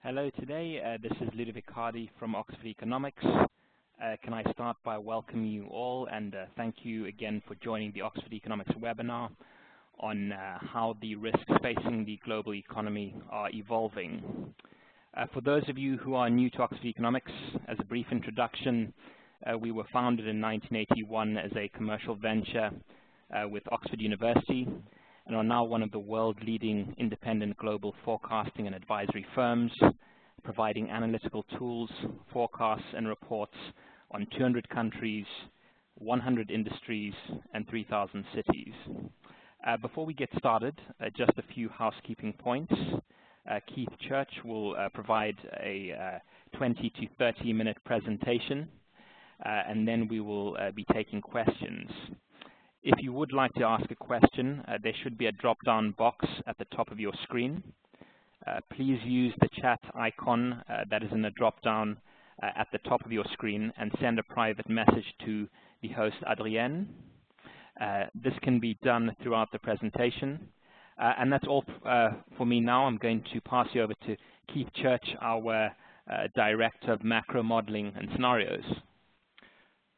Hello today. This is Ludovic Hardy from Oxford Economics. Can I start by welcoming you all and thank you again for joining the Oxford Economics webinar on how the risks facing the global economy are evolving. For those of you who are new to Oxford Economics, as a brief introduction, we were founded in 1981 as a commercial venture with Oxford University, and are now one of the world-leading independent global forecasting and advisory firms, providing analytical tools, forecasts, and reports on 200 countries, 100 industries, and 3,000 cities. Before we get started, just a few housekeeping points. Keith Church will provide a 20 to 30-minute presentation, and then we will be taking questions. If you would like to ask a question, there should be a drop-down box at the top of your screen. Please use the chat icon that is in the drop-down at the top of your screen and send a private message to the host, Adrienne. This can be done throughout the presentation. And that's all for me now. I'm going to pass you over to Keith Church, our Director of Macro Modeling and Scenarios.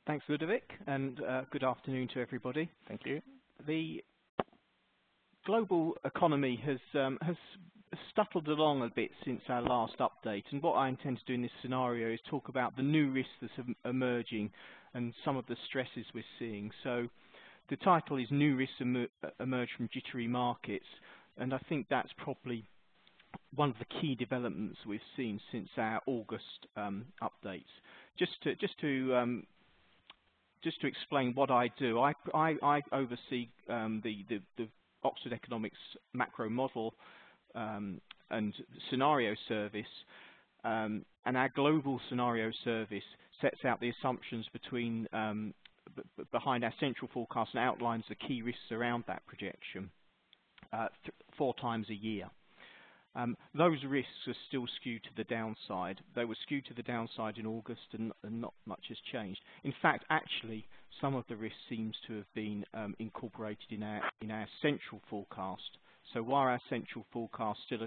Thanks, Ludovic, and good afternoon to everybody. Thank you. The global economy has scuttled along a bit since our last update, and what I intend to do in this scenario is talk about the new risks that are emerging and some of the stresses we're seeing. So the title is New Risks Emerge from Jittery Markets, and I think that's probably one of the key developments we've seen since our August updates. Just to explain what I do, I oversee the Oxford Economics macro model and scenario service, and our global scenario service sets out the assumptions behind our central forecast and outlines the key risks around that projection 4 times a year. Those risks are still skewed to the downside. They were skewed to the downside in August, and not much has changed. In fact, actually, some of the risks seems to have been incorporated in our central forecast. So while our central forecast still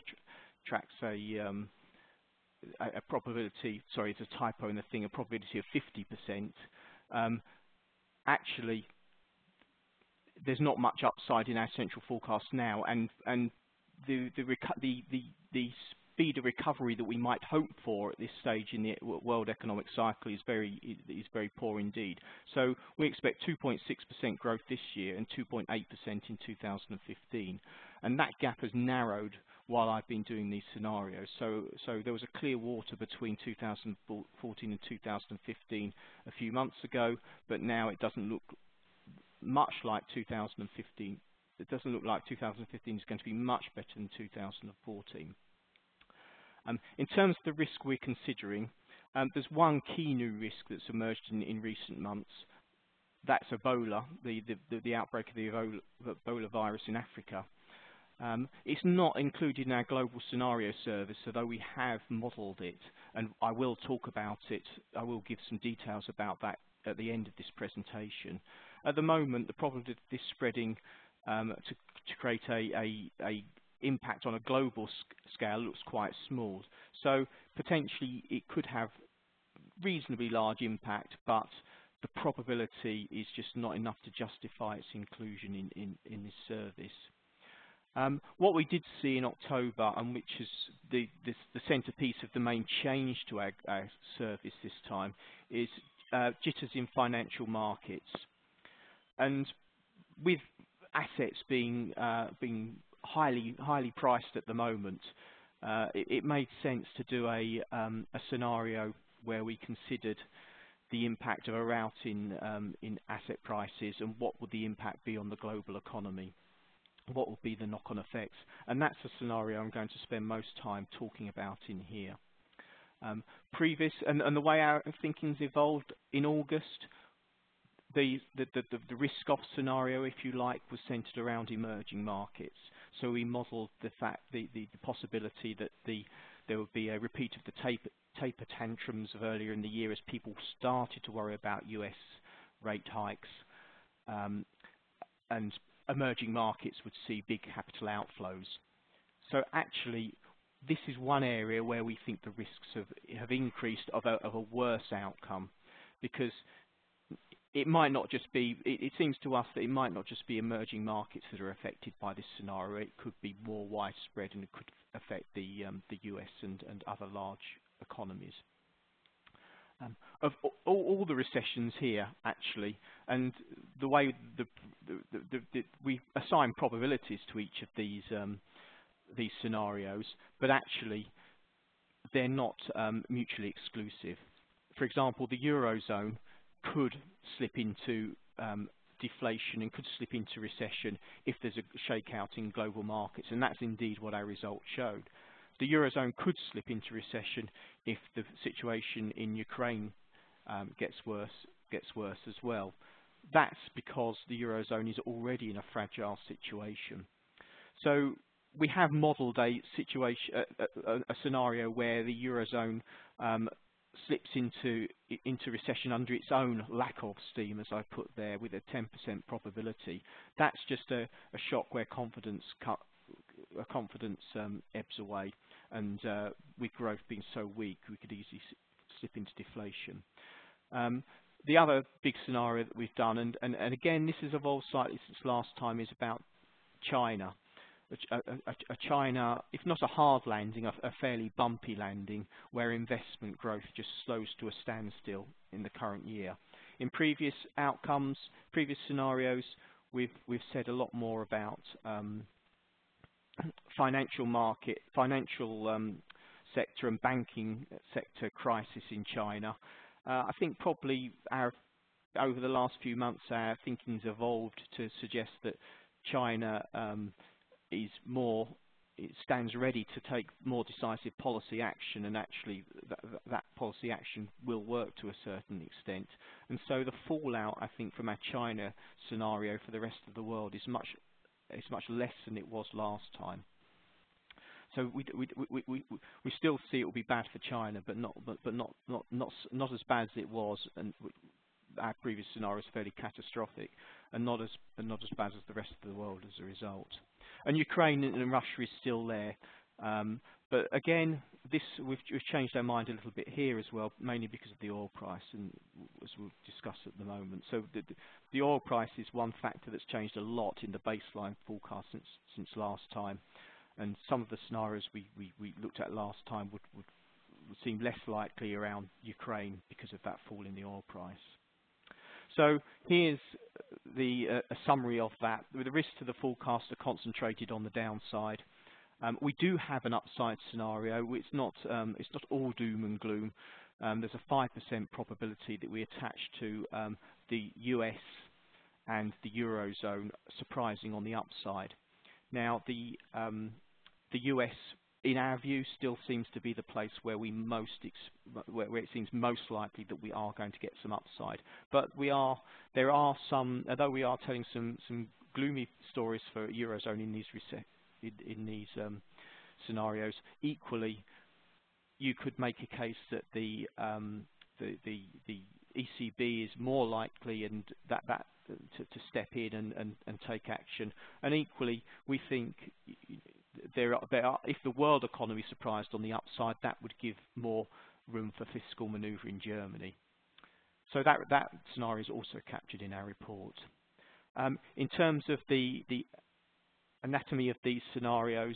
tracks a probability, sorry, it's a typo in the thing, a probability of 50%, actually, there's not much upside in our central forecast now, and the speed of recovery that we might hope for at this stage in the world economic cycle is very poor indeed. So we expect 2.6% growth this year and 2.8% in 2015, and that gap has narrowed while I've been doing these scenarios. So there was a clear water between 2014 and 2015 a few months ago, but now it doesn't look much like 2015. It doesn't look like 2015 is going to be much better than 2014. In terms of the risk we're considering, there's one key new risk that's emerged in recent months. That's Ebola, the outbreak of the Ebola virus in Africa. It's not included in our global scenario service, although we have modelled it, and I will talk about it. I will give some details about that at the end of this presentation. At the moment, the probability of this spreading to create a impact on a global scale looks quite small. So potentially it could have reasonably large impact, but the probability is just not enough to justify its inclusion in this service. What we did see in October, and which is the centerpiece of the main change to our service this time, is jitters in financial markets. And with assets being highly priced at the moment, it made sense to do a scenario where we considered the impact of a rout in asset prices and what would the impact be on the global economy, what would be the knock-on effects, and that's a scenario I'm going to spend most time talking about in here. And the way our thinking's evolved in August, the risk-off scenario, if you like, was centered around emerging markets. So we modeled the possibility that there would be a repeat of the taper tantrums of earlier in the year as people started to worry about US rate hikes, and emerging markets would see big capital outflows. So actually, this is one area where we think the risks have increased of a worse outcome, because it might not just be, it seems to us that it might not just be emerging markets that are affected by this scenario. It could be more widespread, and it could affect the US and other large economies. Of all the recessions here, actually, and the way we assign probabilities to each of these scenarios, but actually they're not mutually exclusive. For example, the Eurozone could slip into deflation and could slip into recession if there's a shakeout in global markets, and that's indeed what our results showed. The Eurozone could slip into recession if the situation in Ukraine gets worse as well. That's because the Eurozone is already in a fragile situation. So we have modelled a situation, a scenario where the Eurozone slips into recession under its own lack of steam, as I put there, with a 10% probability. That's just a shock where confidence ebbs away, and with growth being so weak, we could easily slip into deflation. The other big scenario that we've done, and again this has evolved slightly since last time, is about China. China, if not a hard landing, a fairly bumpy landing, where investment growth just slows to a standstill in the current year. In previous outcomes, previous scenarios, we've said a lot more about financial sector and banking sector crisis in China. I think probably over the last few months our thinking's evolved to suggest that China it stands ready to take more decisive policy action, and actually that policy action will work to a certain extent. And so the fallout, I think, from our China scenario for the rest of the world is much less than it was last time. So we still see it will be bad for China, but not as bad as it was, and our previous scenario is fairly catastrophic, and not as bad as the rest of the world as a result. And Ukraine and Russia is still there, but again, we've changed our mind a little bit here as well, mainly because of the oil price, and as we'll discuss at the moment. So the oil price is one factor that's changed a lot in the baseline forecast since last time, and some of the scenarios we looked at last time would seem less likely around Ukraine because of that fall in the oil price. So here's a summary of that. The risks to the forecast are concentrated on the downside. We do have an upside scenario. It's not all doom and gloom. There's a 5% probability that we attach to the US and the Eurozone surprising on the upside. Now the US, in our view, still seems to be the place where where it seems most likely that we are going to get some upside. But there are some, although we are telling some gloomy stories for Eurozone in these scenarios. Equally, you could make a case that the ECB is more likely and to step in and take action. And equally, we think there are, if the world economy surprised on the upside, that would give more room for fiscal manoeuvre in Germany. So that scenario is also captured in our report. In terms of the anatomy of these scenarios,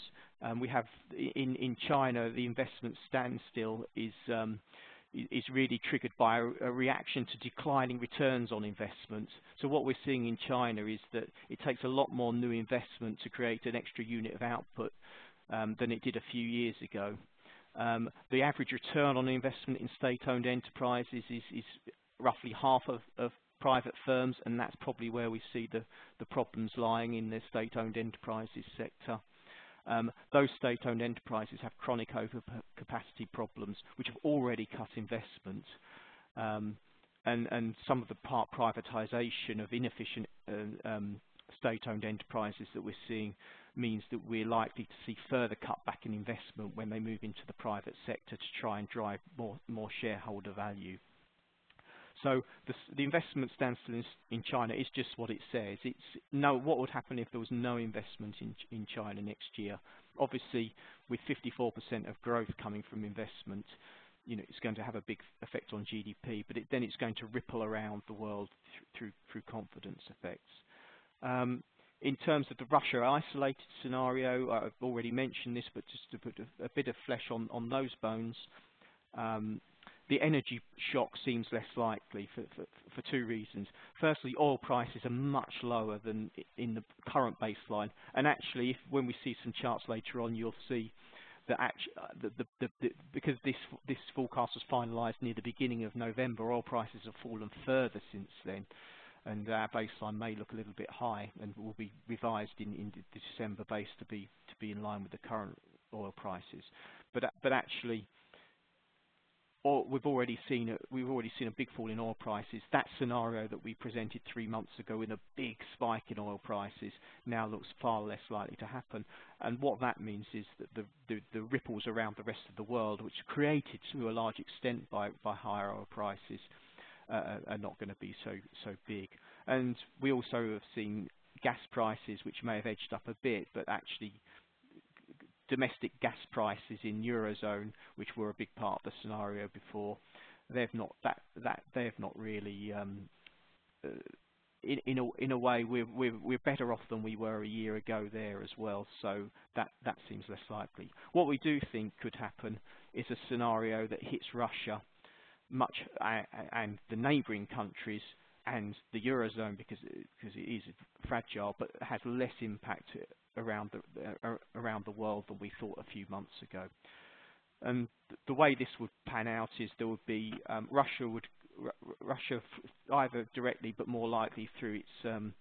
we have in China the investment standstill is really triggered by a reaction to declining returns on investment. So what we're seeing in China is that it takes a lot more new investment to create an extra unit of output than it did a few years ago. The average return on investment in state-owned enterprises is roughly half of private firms, and that's probably where we see the problems lying in the state-owned enterprises sector. Those state-owned enterprises have chronic overcapacity problems, which have already cut investment, and some of the part privatization of inefficient state-owned enterprises that we're seeing means that we're likely to see further cutback in investment when they move into the private sector to try and drive more shareholder value. So the investment standstill in China is just what it says. What would happen if there was no investment in China next year? Obviously, with 54% of growth coming from investment, it's going to have a big effect on GDP, but then it's going to ripple around the world through confidence effects. In terms of the Russia isolated scenario, I've already mentioned this, but just to put a bit of flesh on those bones, the energy shock seems less likely for two reasons. Firstly, oil prices are much lower than in the current baseline, and actually, when we see some charts later on, you'll see that because this forecast was finalised near the beginning of November, oil prices have fallen further since then, and our baseline may look a little bit high, and will be revised in the December base to be in line with the current oil prices. But actually, we've already seen a big fall in oil prices. That scenario that we presented 3 months ago with a big spike in oil prices now looks far less likely to happen. And what that means is that the ripples around the rest of the world, which are created to a large extent by higher oil prices, are not going to be so big. And we also have seen gas prices, which may have edged up a bit, but actually domestic gas prices in Eurozone, which were a big part of the scenario before, they've not really. In a way, we're better off than we were a year ago there as well. So that seems less likely. What we do think could happen is a scenario that hits Russia and the neighbouring countries and the Eurozone, because it is fragile, but has less impact around the world than we thought a few months ago. And the way this would pan out is there would be Russia either directly, but more likely through its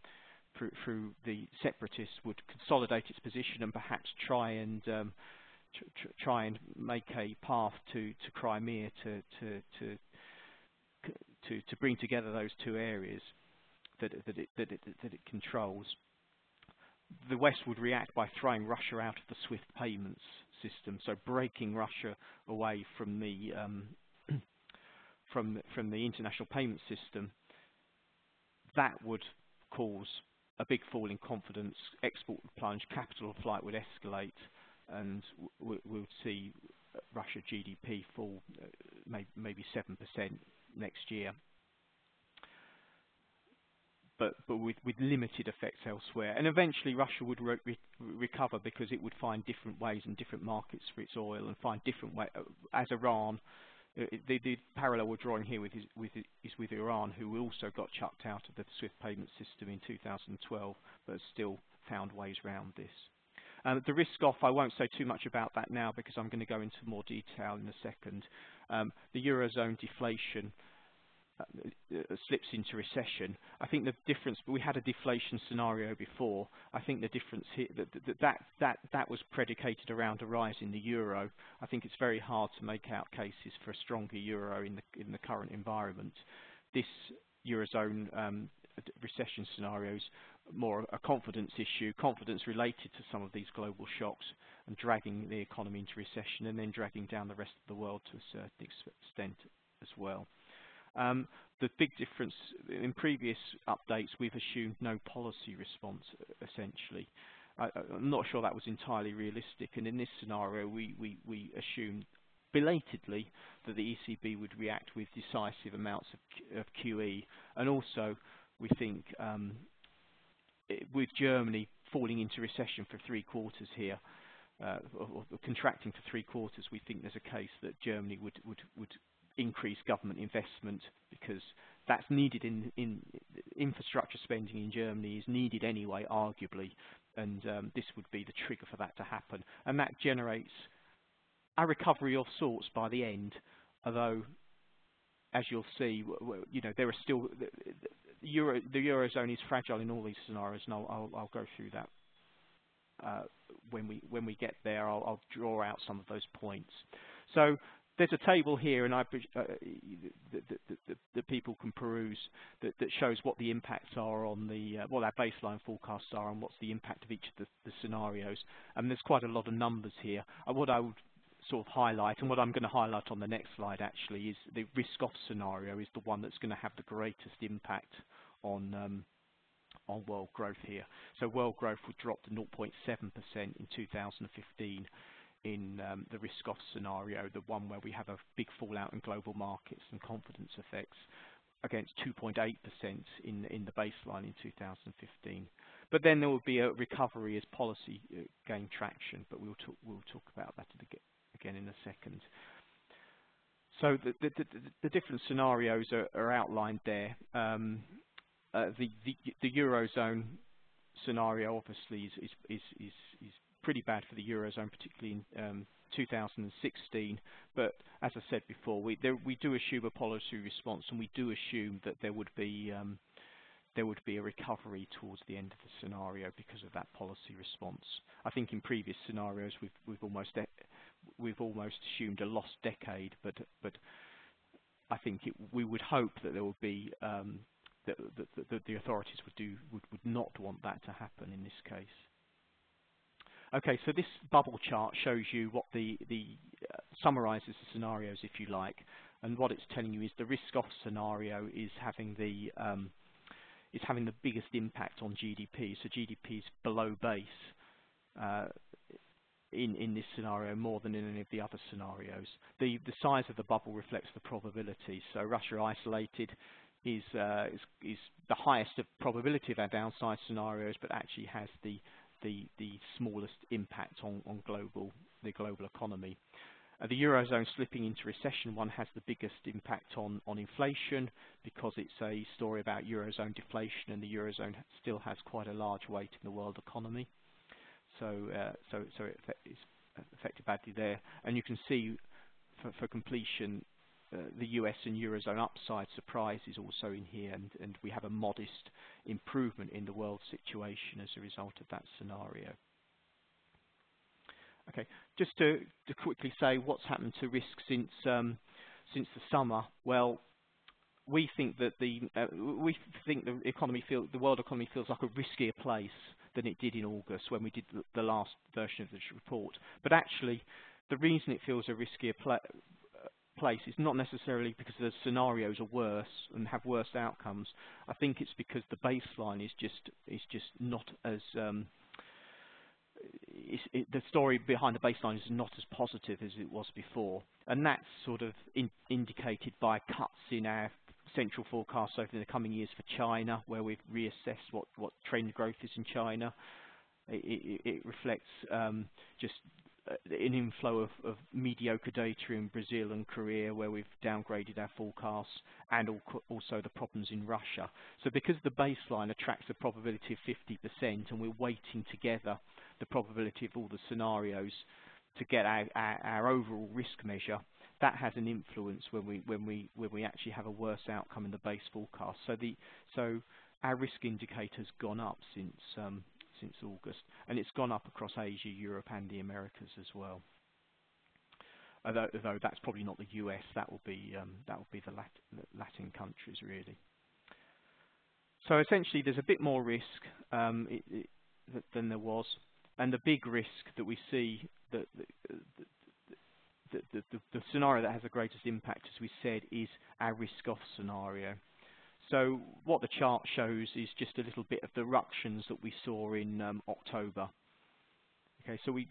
through the separatists, would consolidate its position and perhaps try and make a path to Crimea to bring together those two areas that it controls. The West would react by throwing Russia out of the SWIFT payments system, so breaking Russia away from the international payment system. That would cause a big fall in confidence. Export would plunge, capital flight would escalate, and we'll see Russia GDP fall maybe 7% next year. But with limited effects elsewhere. And eventually Russia would recover, because it would find different ways and different markets for its oil, and find different ways, as Iran. The parallel we're drawing here is with Iran, who also got chucked out of the SWIFT payment system in 2012, but has still found ways around this. The risk off, I won't say too much about that now, because I'm going to go into more detail in a second. The Eurozone deflation slips into recession. I think the difference, we had a deflation scenario before. I think the difference here, that was predicated around a rise in the euro. I think it's very hard to make out cases for a stronger euro in the current environment. This Eurozone recession scenario is more a confidence issue, confidence related to some of these global shocks, and dragging the economy into recession, and then dragging down the rest of the world to a certain extent as well. The big difference in previous updates, we've assumed no policy response, essentially. I'm not sure that was entirely realistic, and in this scenario we assumed belatedly that the ECB would react with decisive amounts of QE, and also we think with Germany falling into recession for 3 quarters here, or contracting for 3 quarters, we think there's a case that Germany would increase government investment, because that's needed in infrastructure spending in Germany is needed anyway, arguably, and this would be the trigger for that to happen, and that generates a recovery of sorts by the end. Although, as you'll see, there are still the Eurozone is fragile in all these scenarios, and I'll go through that when we get there. I'll draw out some of those points. So there's a table here, and that people can peruse, that shows what the impacts are on what our baseline forecasts are, and what's the impact of each of the scenarios. And there's quite a lot of numbers here. What I would sort of highlight, and what I'm going to highlight on the next slide actually, is the risk-off scenario is the one that's going to have the greatest impact on on world growth here. So world growth would drop to 0.7% in 2015 in the risk-off scenario, the one where we have a big fallout in global markets and confidence effects, against 2.8% in the baseline in 2015. But then there will be a recovery as policy gain traction, but we'll talk about that again in a second. So the different scenarios are outlined there. The Eurozone scenario obviously is pretty bad for the Eurozone, particularly in 2016. But as I said before, we do assume a policy response, and we do assume that there would be a recovery towards the end of the scenario because of that policy response. I think in previous scenarios we've almost assumed a lost decade, but I think we would hope that there would be that the authorities would not want that to happen in this case. Okay, so this bubble chart shows you what the summarizes the scenarios, if you like, and what it's telling you is the risk-off scenario is having the biggest impact on GDP. So GDP is below base in this scenario more than in any of the other scenarios. The size of the bubble reflects the probability. So Russia isolated is the highest of probability of our downside scenarios, but actually has the smallest impact on the global economy. The Eurozone slipping into recession one has the biggest impact on inflation, because it's a story about Eurozone deflation, and the Eurozone still has quite a large weight in the world economy. So it's affected badly there. And you can see for completion, the US and Eurozone upside surprise is also in here, and we have a modest improvement in the world situation as a result of that scenario. Okay, just to quickly say what's happened to risk since the summer. Well, we think that the world economy feels like a riskier place than it did in August when we did the last version of this report. But actually, the reason it feels a riskier place is not necessarily because the scenarios are worse and have worse outcomes. I think it's because the baseline is just not as the story behind the baseline is not as positive as it was before, and that's sort of indicated by cuts in our central forecasts over the coming years for China, where we've reassessed what trend growth is in China. It reflects just an inflow of mediocre data in Brazil and Korea, where we've downgraded our forecasts, and also the problems in Russia. So because the baseline attracts a probability of 50%, and we're weighting together the probability of all the scenarios to get our overall risk measure, that has an influence when we actually have a worse outcome in the base forecast. So our risk indicator's gone up since August, and it's gone up across Asia, Europe, and the Americas as well. Although that's probably not the US, that will be the Latin countries really. So essentially, there's a bit more risk than there was, and the big risk that we see, the scenario that has the greatest impact, as we said, is our risk-off scenario. So what the chart shows is just a little bit of the ructions that we saw in October. Okay, so we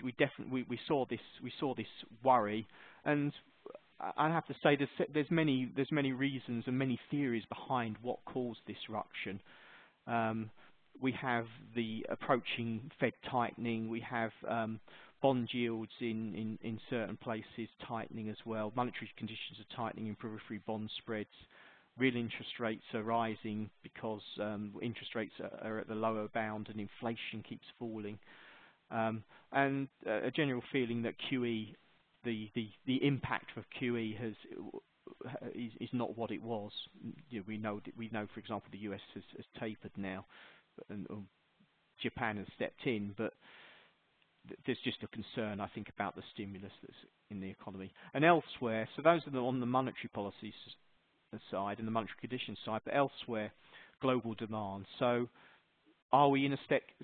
saw this worry, and I have to say there's many reasons and many theories behind what caused this ruction. We have the approaching Fed tightening. We have bond yields in certain places tightening as well. Monetary conditions are tightening in periphery bond spreads. Real interest rates are rising because interest rates are at the lower bound and inflation keeps falling. And a general feeling that QE, the impact of QE is not what it was. You know, we know, for example, the US has tapered now, and Japan has stepped in, but there's just a concern, I think, about the stimulus that's in the economy. And elsewhere, so those are on the monetary policies side and the monetary conditions side, but elsewhere, global demand. So are we in a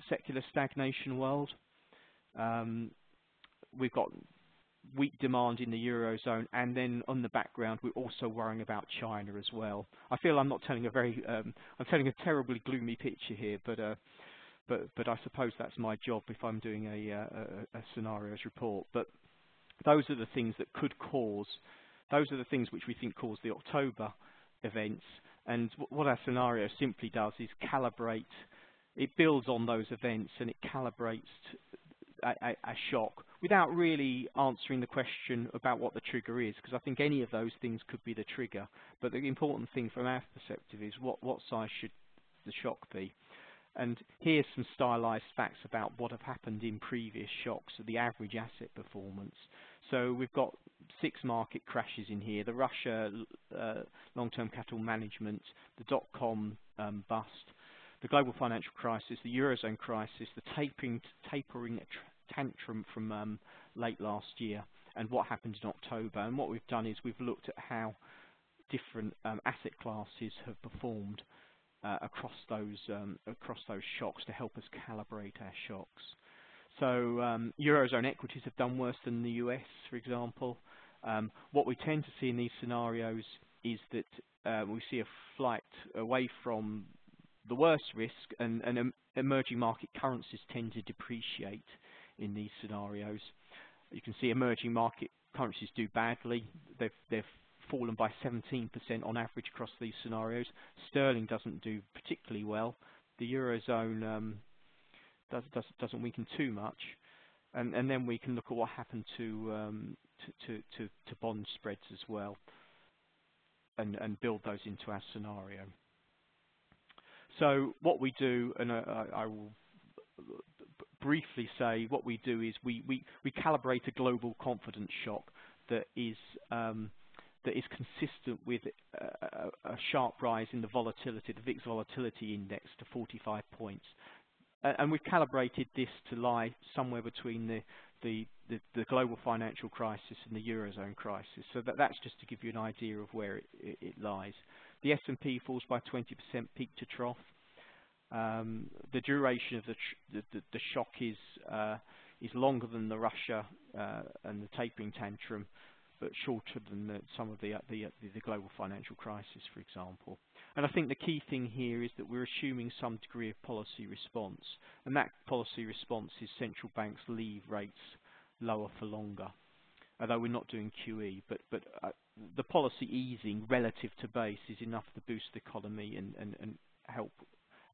secular stagnation world? We've got weak demand in the Eurozone, and then on the background we're also worrying about China as well. I feel I'm not telling I'm telling a terribly gloomy picture here, but I suppose that's my job if I'm doing a scenarios report. But those are the things that could cause, those are the things which we think cause the October events. And what our scenario simply does is calibrate, it builds on those events and it calibrates a shock without really answering the question about what the trigger is, because I think any of those things could be the trigger. But the important thing from our perspective is what size should the shock be. And here's some stylized facts about what have happened in previous shocks, the average asset performance. So we've got 6 market crashes in here: the Russia long-term capital management, the dot-com bust, the global financial crisis, the Eurozone crisis, the tapering tantrum from late last year, and what happened in October. And what we've done is we've looked at how different asset classes have performed across those shocks to help us calibrate our shocks. So Eurozone equities have done worse than the US, for example. What we tend to see in these scenarios is that we see a flight away from the worst risk, and emerging market currencies tend to depreciate in these scenarios. You can see emerging market currencies do badly. They've fallen by 17% on average across these scenarios. Sterling doesn't do particularly well. The Eurozone doesn't weaken too much. And then we can look at what happened to bond spreads as well, and build those into our scenario. So what we do, and I will briefly say, what we do is we calibrate a global confidence shock that is consistent with a sharp rise in the volatility, the VIX volatility index, to 45 points. And we've calibrated this to lie somewhere between the global financial crisis and the Eurozone crisis. So that's just to give you an idea of where it lies. The S&P falls by 20% peak to trough. The duration of the shock is longer than the Russia and the tapering tantrum, but shorter than some of the global financial crisis, for example. And I think the key thing here is that we're assuming some degree of policy response, and that policy response is central banks leave rates lower for longer. Although we're not doing QE, but the policy easing relative to base is enough to boost the economy and help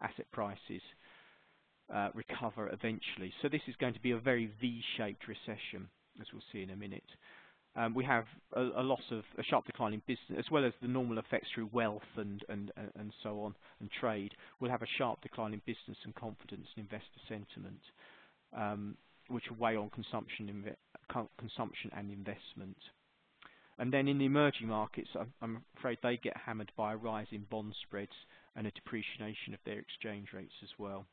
asset prices recover eventually. So this is going to be a very V-shaped recession, as we'll see in a minute. We have a sharp decline in business, as well as the normal effects through wealth and so on, and trade. We'll have a sharp decline in business and confidence and investor sentiment, which will weigh on consumption and investment. And then in the emerging markets, I'm afraid they get hammered by a rise in bond spreads and a depreciation of their exchange rates as well.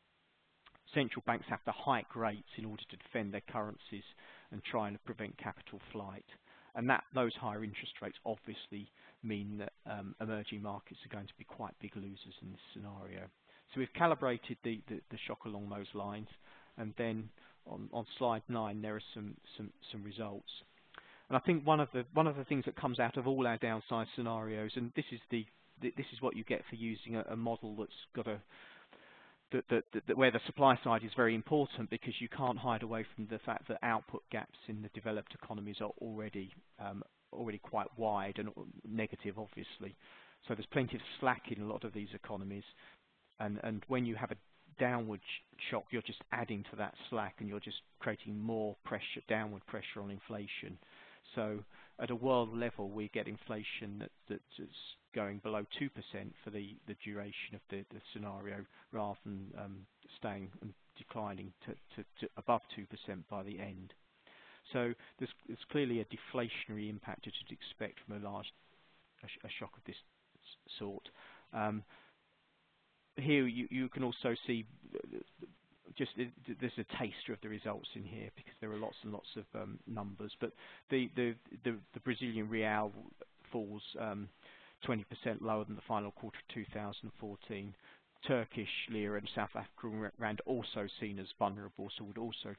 Central banks have to hike rates in order to defend their currencies and try and prevent capital flight. And those higher interest rates obviously mean that emerging markets are going to be quite big losers in this scenario. So we've calibrated the shock along those lines, and then on slide 9 there are some results. And I think one of the things that comes out of all our downside scenarios, and this is what you get for using a model that's got where the supply side is very important, because you can't hide away from the fact that output gaps in the developed economies are already quite wide and negative, obviously. So there's plenty of slack in a lot of these economies, and when you have a downward shock, you're just adding to that slack, and you're just creating more pressure, downward pressure on inflation. So at a world level, we get inflation that's going below 2% for the duration of the scenario, rather than staying and declining to above 2% by the end. So there's clearly a deflationary impact that you'd expect from a shock of this sort. Here you can also see there's a taster of the results in here, because there are lots and lots of numbers. But the Brazilian real falls 20% lower than the final quarter of 2014. Turkish lira and South African rand also seen as vulnerable, so would also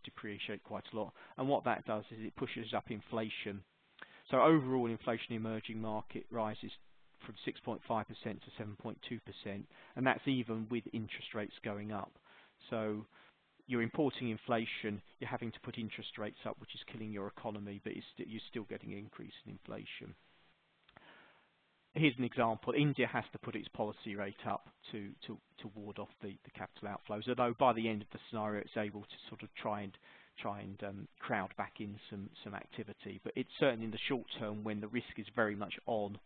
depreciate quite a lot. And what that does is it pushes up inflation. So overall inflation in emerging market rises from 6.5% to 7.2%, and that's even with interest rates going up. So you're importing inflation, you're having to put interest rates up, which is killing your economy, but you're still getting an increase in inflation. Here's an example. India has to put its policy rate up to ward off the capital outflows, although by the end of the scenario it's able to sort of try and crowd back in some activity. But it's certainly in the short term, when the risk is very much on,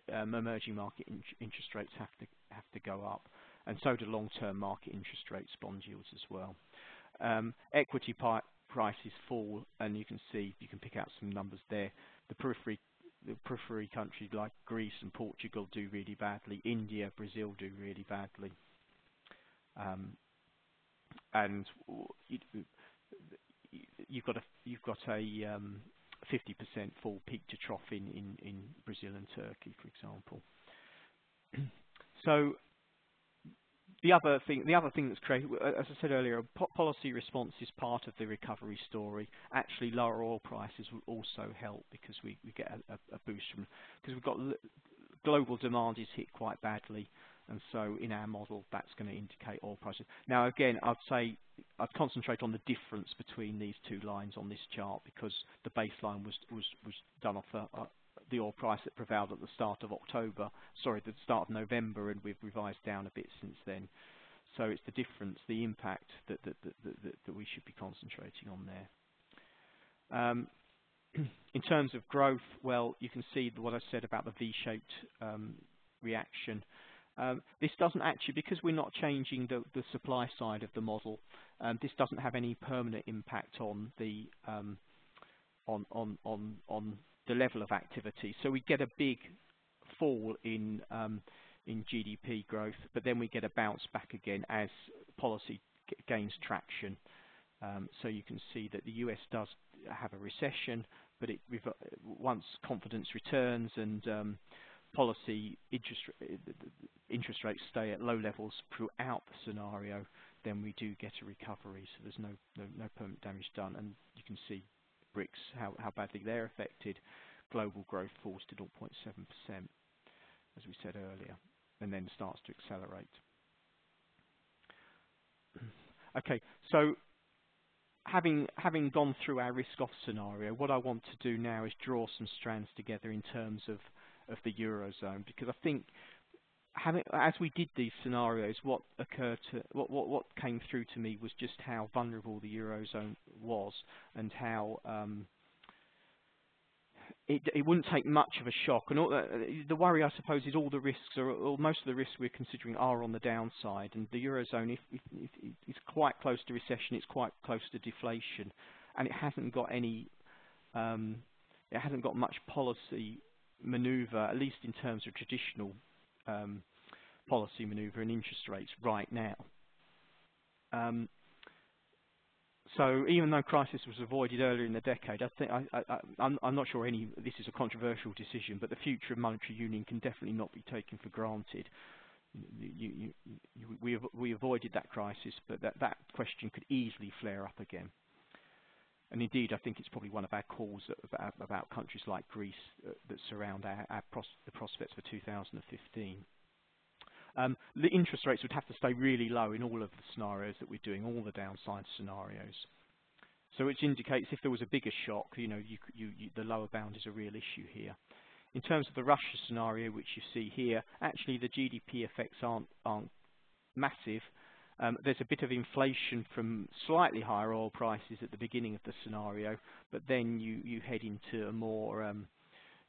emerging market interest rates have to go up, and so do long-term market interest rates, bond yields as well. Equity prices fall, and you can pick out some numbers there. The periphery countries like Greece and Portugal do really badly. India, Brazil do really badly. And you've got a 50% fall peak to trough in Brazil and Turkey, for example. So the other thing that's created, as I said earlier, policy response is part of the recovery story. Actually, lower oil prices will also help, because we get a boost from, because we've got global demand is hit quite badly, and so in our model that's going to indicate oil prices. Now again, I'd concentrate on the difference between these two lines on this chart, because the baseline was done off the oil price that prevailed at the start of the start of November, and we've revised down a bit since then. So it's the difference, the impact that we should be concentrating on there. In terms of growth, well, you can see what I said about the V-shaped reaction. This doesn't actually, because we're not changing the supply side of the model, this doesn't have any permanent impact on the the level of activity. So we get a big fall in GDP growth, but then we get a bounce back again as policy gains traction. So you can see that the US does have a recession, but once confidence returns and policy interest rates stay at low levels throughout the scenario, then we do get a recovery. So there's no permanent damage done, and you can see BRICS, how badly they're affected. Global growth falls to 0.7%, as we said earlier, and then starts to accelerate. Okay, so having gone through our risk-off scenario, what I want to do now is draw some strands together in terms of the Eurozone, because I think as we did these scenarios, what came through to me was just how vulnerable the Eurozone was, and how it wouldn't take much of a shock. And the worry, I suppose, is all the risks, or most of the risks we're considering, are on the downside. And the Eurozone, it's quite close to recession, it's quite close to deflation, and it hasn't got much policy manoeuvre, at least in terms of traditional policy manoeuvre and interest rates right now. So even though crisis was avoided earlier in the decade, I think I'm not sure this is a controversial decision, but the future of monetary union can definitely not be taken for granted. We avoided that crisis, but that question could easily flare up again. And indeed, I think it's probably one of our calls about countries like Greece that surround the prospects for 2015. The interest rates would have to stay really low in all of the scenarios that we're doing, all the downside scenarios. So which indicates if there was a bigger shock, the lower bound is a real issue here. In terms of the Russia scenario, which you see here, actually the GDP effects aren't massive. There's a bit of inflation from slightly higher oil prices at the beginning of the scenario, but then you head into a more,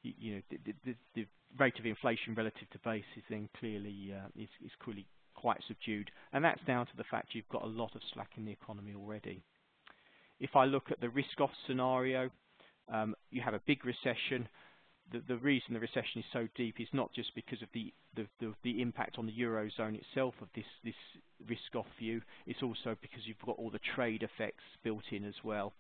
the rate of inflation relative to base is then clearly is clearly quite subdued, and that's down to the fact you've got a lot of slack in the economy already. If I look at the risk-off scenario, you have a big recession. The reason the recession is so deep is not just because of the impact on the Eurozone itself of this risk-off view. It's also because you've got all the trade effects built in as well.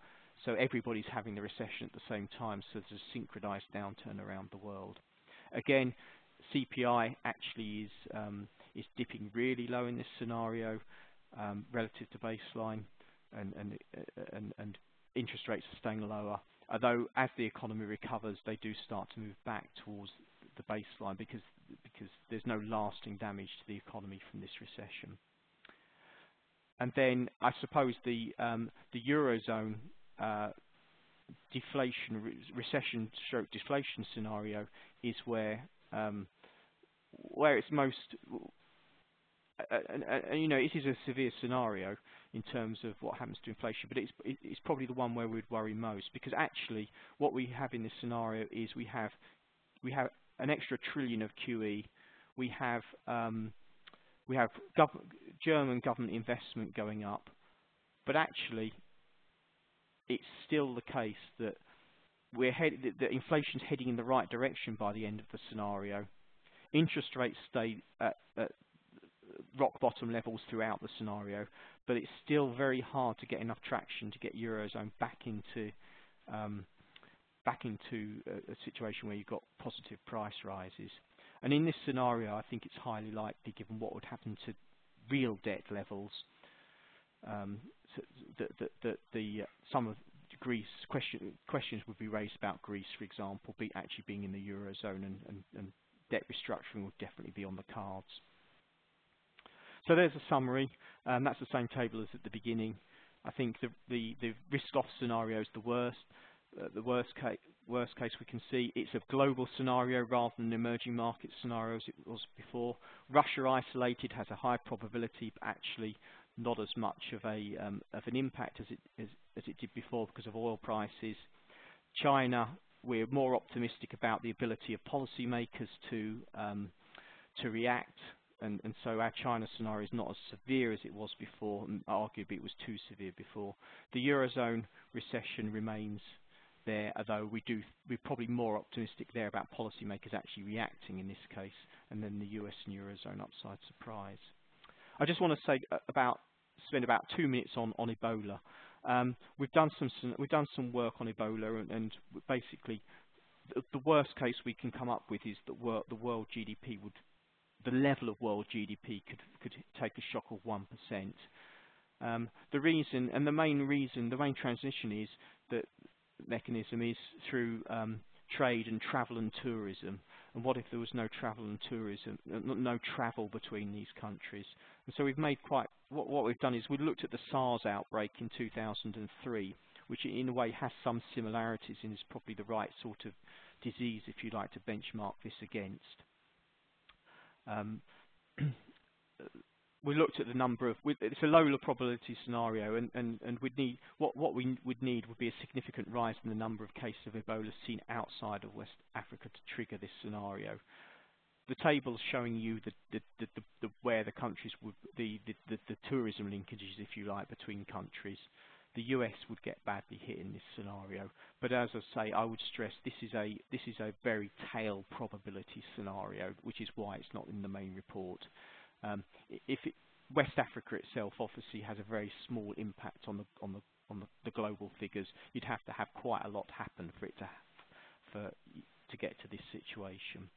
So everybody's having the recession at the same time, so there's a synchronized downturn around the world. Again, CPI actually is dipping really low in this scenario relative to baseline. and interest rates are staying lower. Although as the economy recovers, they do start to move back towards the baseline because there's no lasting damage to the economy from this recession. And then I suppose the Eurozone recession/deflation scenario is where it's most, you know, it is a severe scenario in terms of what happens to inflation, but it's probably the one where we'd worry most, because actually what we have in this scenario is we have an extra trillion of QE, we have German government investment going up, but actually it's still the case that that inflation's heading in the right direction by the end of the scenario. Interest rates stay at rock bottom levels throughout the scenario, but it's still very hard to get enough traction to get Eurozone back into a situation where you've got positive price rises. And in this scenario, I think it's highly likely, given what would happen to real debt levels, that some of Greece questions would be raised about Greece, for example, actually being in the Eurozone, and debt restructuring would definitely be on the cards. So there's a summary. That's the same table as at the beginning. I think the risk-off scenario is the worst. The worst case we can see, it's a global scenario rather than an emerging market scenario as it was before. Russia isolated has a high probability, but actually not as much of an impact as it did before because of oil prices. China, we're more optimistic about the ability of policymakers to react, and so our China scenario is not as severe as it was before, and arguably it was too severe before. The Eurozone recession remains there, although we're probably more optimistic there about policymakers actually reacting in this case, and then the US and Eurozone upside surprise. I just want to say spend about 2 minutes on Ebola. We've done some work on Ebola, and basically the worst case we can come up with is that the world GDP the level of world GDP could take a shock of 1%. The reason, and the main transition is that mechanism is through trade and travel and tourism. And what if there was no travel and tourism, no travel between these countries? And so we've made what we've done is we looked at the SARS outbreak in 2003, which in a way has some similarities and is probably the right sort of disease, if you like, to benchmark this against. We looked at the number of, it's a low probability scenario, and we'd need, what we would need would be a significant rise in the number of cases of Ebola seen outside of West Africa to trigger this scenario. The table's showing you where the countries would, the tourism linkages, if you like, between countries. The US would get badly hit in this scenario, but as I say, I would stress this is a very tail probability scenario, which is why it's not in the main report. West Africa itself obviously has a very small impact on the global figures. You'd have to have quite a lot happen for it to get to this situation.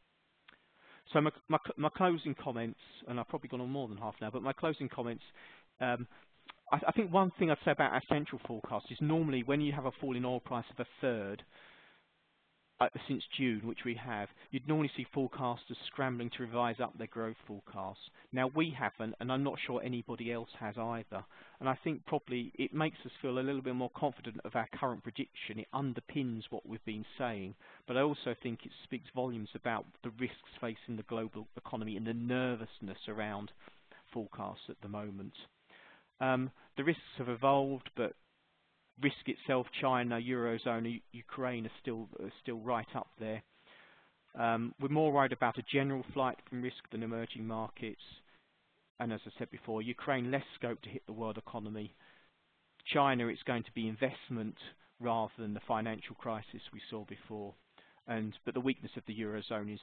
So my closing comments, and I've probably gone on more than half now, but my closing comments. I think one thing I'd say about our central forecast is normally when you have a fall in oil price of a third since June, which we have, you'd normally see forecasters scrambling to revise up their growth forecasts. Now we haven't, and I'm not sure anybody else has either. And I think probably it makes us feel a little bit more confident of our current prediction. It underpins what we've been saying, but I also think it speaks volumes about the risks facing the global economy and the nervousness around forecasts at the moment. The risks have evolved, but risk itself, China, Eurozone, Ukraine are still right up there. We're more worried about a general flight from risk than emerging markets. And as I said before, Ukraine less scope to hit the world economy. China, it's going to be investment rather than the financial crisis we saw before. But the weakness of the Eurozone is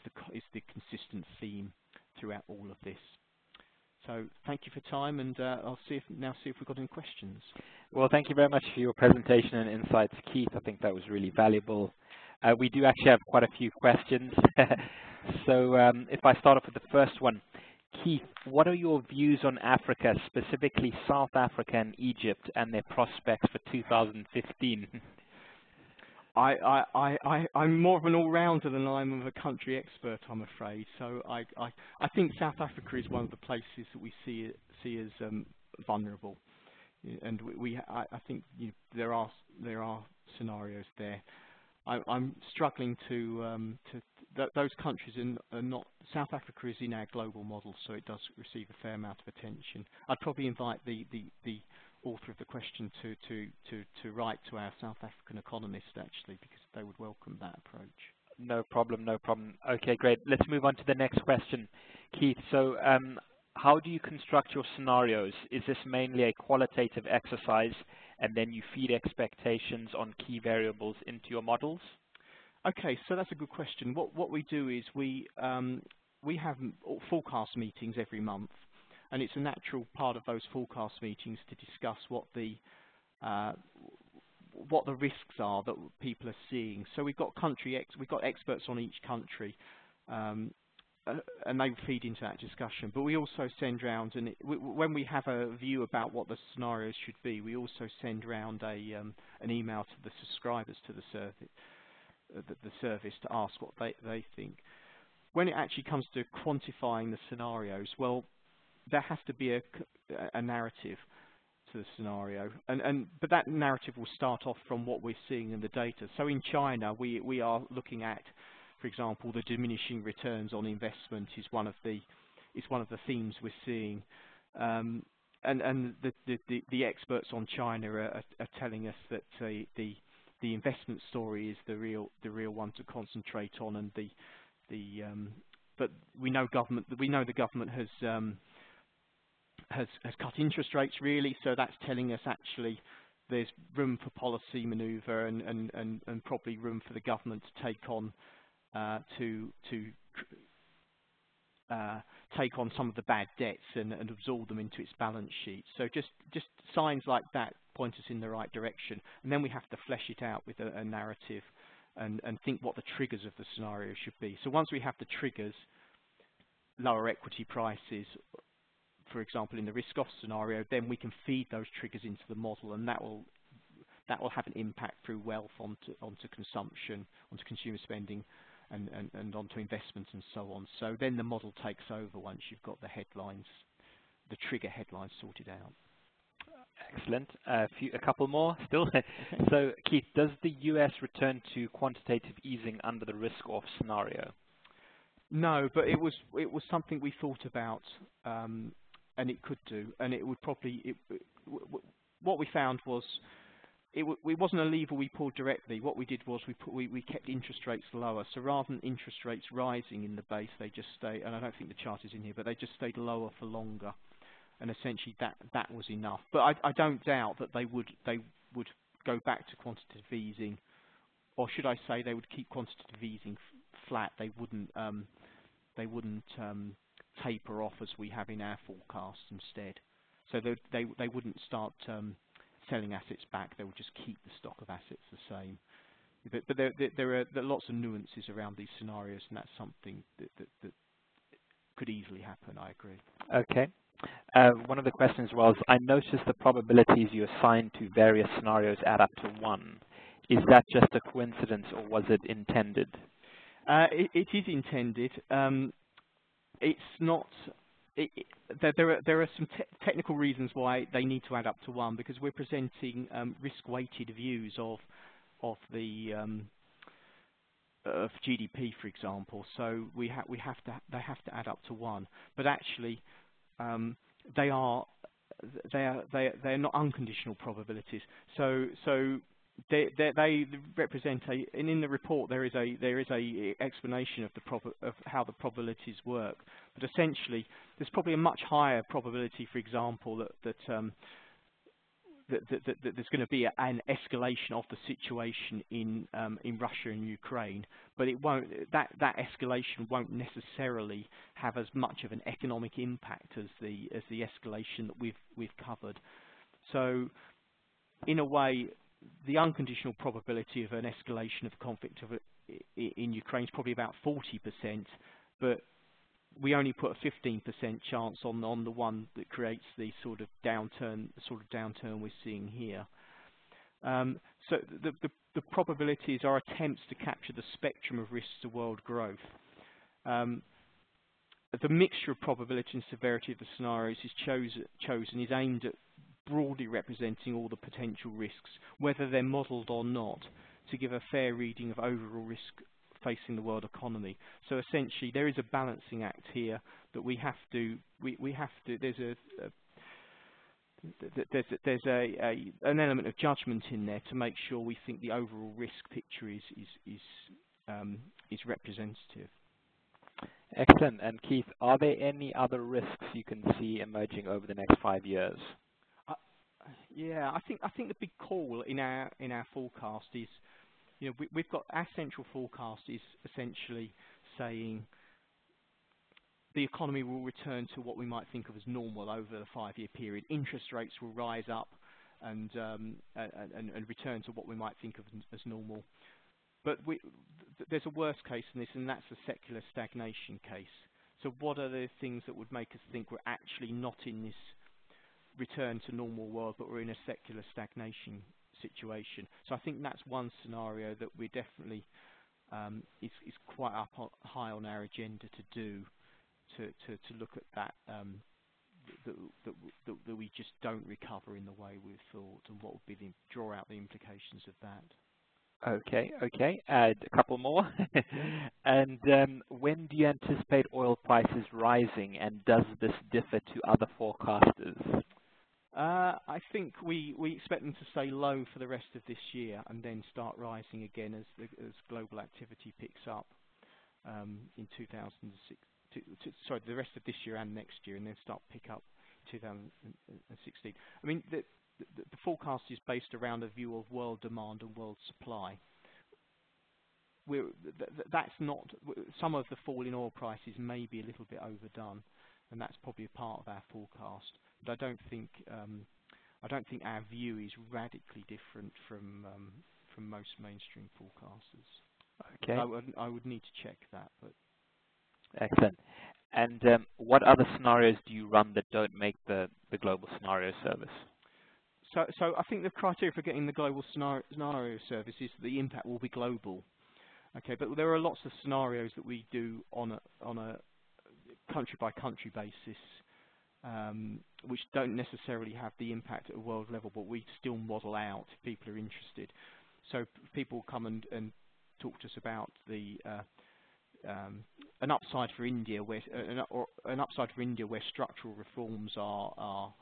the consistent theme throughout all of this. So thank you for time, and I'll now see if we've got any questions. Well, thank you very much for your presentation and insights, Keith. I think that was really valuable. We do actually have quite a few questions. So if I start off with the first one, Keith, what are your views on Africa, specifically South Africa and Egypt, and their prospects for 2015? I'm more of an all-rounder than I'm of a country expert, I'm afraid. So I think South Africa is one of the places that we see as vulnerable, and I think there are scenarios there. I'm struggling those countries are not. South Africa is in our global model, so it does receive a fair amount of attention. I'd probably invite the author of the question to write to our South African economist, actually, because they would welcome that approach. No problem, no problem. Okay, great. Let's move on to the next question, Keith. So how do you construct your scenarios? Is this mainly a qualitative exercise, and then you feed expectations on key variables into your models? Okay, so that's a good question. What we do is we have forecast meetings every month, and it's a natural part of those forecast meetings to discuss what the risks are that people are seeing. So we've got experts on each country, and they feed into that discussion. But we also send round, and when we have a view about what the scenarios should be, we also send round an email to the subscribers to the service to ask what they think. When it actually comes to quantifying the scenarios, well, there has to be a narrative to the scenario, but that narrative will start off from what we're seeing in the data. So in China, we are looking at, for example, the diminishing returns on investment is one of the themes we're seeing, and the experts on China are telling us that the investment story is the real one to concentrate on, and but we know the government has cut interest rates, really, so that's telling us actually there's room for policy manoeuvre and probably room for the government to take on take on some of the bad debts and absorb them into its balance sheet. So just signs like that point us in the right direction, and then we have to flesh it out with a narrative and think what the triggers of the scenario should be. So once we have the triggers, lower equity prices, for example, in the risk-off scenario, then we can feed those triggers into the model, and that will have an impact through wealth onto consumption, onto consumer spending, and onto investment and so on. So then the model takes over once you've got the headlines, the trigger headlines sorted out. Excellent. A couple more still. Okay. So, Keith, does the US return to quantitative easing under the risk-off scenario? No, but it was something we thought about, and it could do, and it would probably. What we found was it wasn't a lever we pulled directly. What we did was we kept interest rates lower. So rather than interest rates rising in the base, they just stayed. And I don't think the chart is in here, but they just stayed lower for longer. And essentially that was enough. But I don't doubt that they would go back to quantitative easing, or should I say they would keep quantitative easing flat. They wouldn't taper off as we have in our forecasts instead. So they wouldn't start selling assets back. They would just keep the stock of assets the same. But there are lots of nuances around these scenarios, and that's something that could easily happen. I agree. Okay. One of the questions was, I noticed the probabilities you assigned to various scenarios add up to 1. Is that just a coincidence, or was it intended? It is intended. It's not. There are some technical reasons why they need to add up to 1, because we're presenting risk-weighted views of GDP, for example. So they have to add up to 1. But actually, they are not unconditional probabilities. So they represent and in the report there is a explanation of how the probabilities work. But essentially, there's probably a much higher probability, for example, that there's going to be an escalation of the situation in Russia and Ukraine, but it won't. That escalation won't necessarily have as much of an economic impact as the escalation that we've covered. So, in a way, the unconditional probability of an escalation of the conflict in Ukraine is probably about 40%, but we only put a 15% chance on the one that creates the sort of downturn we're seeing here. So the probabilities are attempts to capture the spectrum of risks to world growth. The mixture of probability and severity of the scenarios is chosen is aimed at broadly representing all the potential risks, whether they're modelled or not, to give a fair reading of overall risk facing the world economy. So essentially, there is a balancing act here that we have to. There's an element of judgment in there to make sure we think the overall risk picture is representative. Excellent. And Keith, are there any other risks you can see emerging over the next 5 years? Yeah, I think the big call in our forecast is, we've got our central forecast is essentially saying the economy will return to what we might think of as normal over the 5-year period. Interest rates will rise up and return to what we might think of as normal. But there's a worst case in this, and that's a secular stagnation case. So what are the things that would make us think we're actually not in this return to normal world, but we're in a secular stagnation situation? So I think that's one scenario that we're definitely is quite high on our agenda to do, to look at that, that we just don't recover in the way we thought, and what would be draw out the implications of that. Okay. A couple more. And when do you anticipate oil prices rising, and does this differ to other forecasters? I think we expect them to stay low for the rest of this year and then start rising again as global activity picks up in 2006. Sorry, the rest of this year and next year, and then start pick up 2016. I mean, the forecast is based around a view of world demand and world supply. That's not, some of the fall in oil prices may be a little bit overdone, and that's probably a part of our forecast. But I don't think our view is radically different from most mainstream forecasters. Okay. I would need to check that, but. Excellent. And what other scenarios do you run that don't make the global scenario service? So I think the criteria for getting the global scenario service is the impact will be global. Okay, but there are lots of scenarios that we do on a country by country basis, which don't necessarily have the impact at a world level, but we still model out if people are interested. So people come and talk to us about the an upside for India, where structural reforms are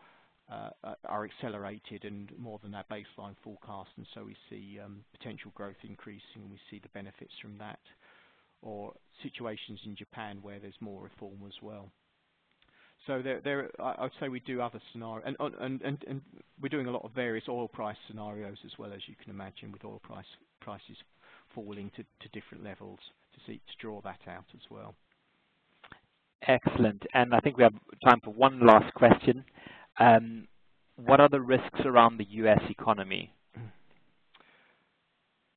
accelerated and more than our baseline forecast, and so we see potential growth increasing, and we see the benefits from that. Or situations in Japan where there's more reform as well. So I'd say we do other scenarios, and we're doing a lot of various oil price scenarios as well, as you can imagine, with oil prices falling to different levels to draw that out as well. Excellent. And I think we have time for one last question. What are the risks around the U.S. economy?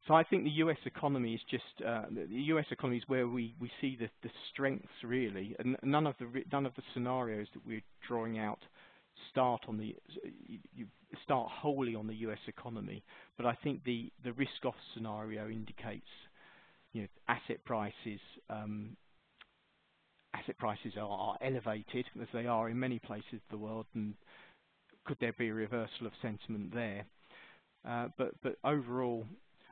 So I think the U.S. economy is just the U.S. economy is where we see the strengths really, and none of the scenarios that we're drawing out start wholly on the U.S. economy. But I think the risk-off scenario indicates, asset prices are elevated, as they are in many places of the world, and could there be a reversal of sentiment there? But overall,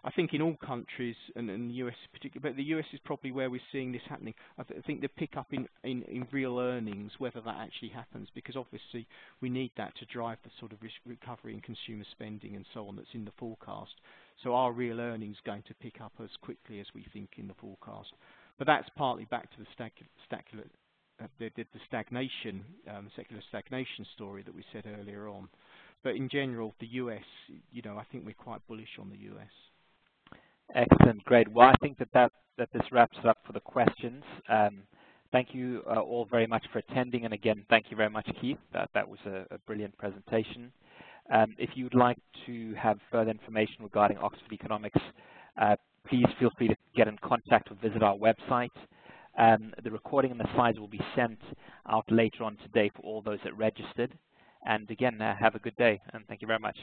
I think in all countries, and in the US particularly, but the US is probably where we're seeing this happening. I think the pickup in real earnings, whether that actually happens, because obviously we need that to drive the sort of recovery in consumer spending and so on that's in the forecast. So are real earnings going to pick up as quickly as we think in the forecast? But that's partly back to the secular stagnation story that we said earlier on. But in general, the US, I think we're quite bullish on the US. Excellent, great. Well, I think that this wraps up for the questions. Thank you all very much for attending, and again, thank you very much, Keith. That was a brilliant presentation. If you'd like to have further information regarding Oxford Economics, please feel free to get in contact or visit our website. The recording and the slides will be sent out later on today for all those that registered. And again, have a good day, and thank you very much.